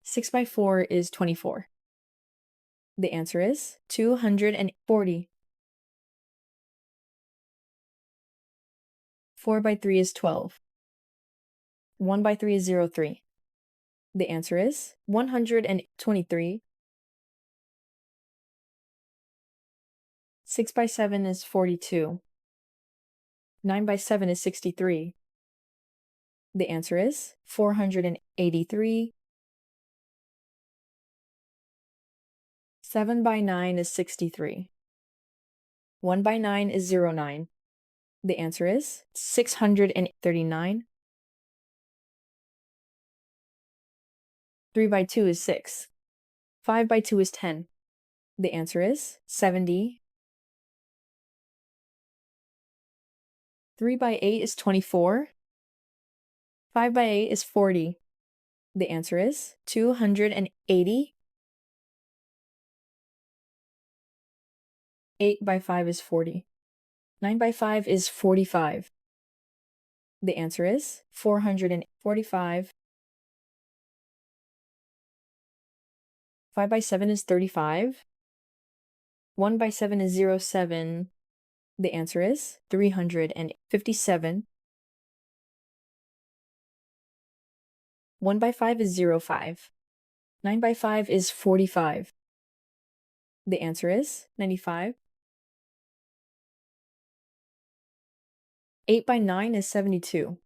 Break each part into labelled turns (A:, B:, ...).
A: 6 by 4 is 24. The answer is 240. 4 by 3 is 12. 1 by 3 is 03. The answer is 123. 6 by 7 is 42. 9 by 7 is 63. The answer is 483. 7 by 9 is 63. 1 by 9 is 09. The answer is 639. 3 by 2 is 6. 5 by 2 is 10. The answer is 70. 3 by 8 is 24. 5 by 8 is 40. The answer is 280. 8 by 5 is 40. 9 by 5 is 45. The answer is 445. 5 by 7 is 35. 1 by 7 is 07. The answer is 357. 1 by 5 is 05. 9 by 5 is 45. The answer is 95. 8 by 9 is 72.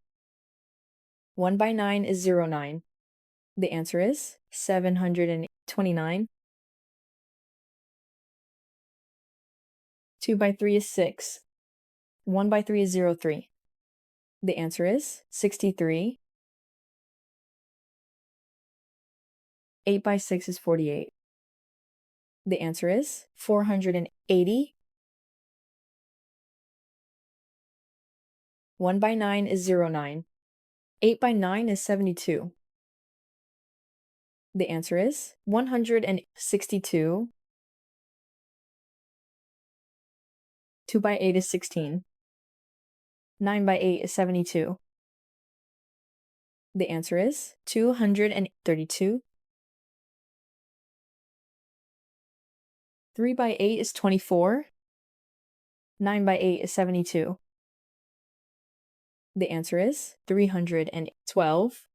A: 1 by 9 is 09. The answer is 729. 2 by 3 is 6. 1 by 3 is 03. The answer is 63. 8 by 6 is 48. The answer is 480. 1 by 9 is 09. 8 by 9 is 72. The answer is 162. 2 by 8 is 16. 9 by 8 is 72. The answer is 232. 3 by 8 is 24. 9 by 8 is 72. The answer is 312.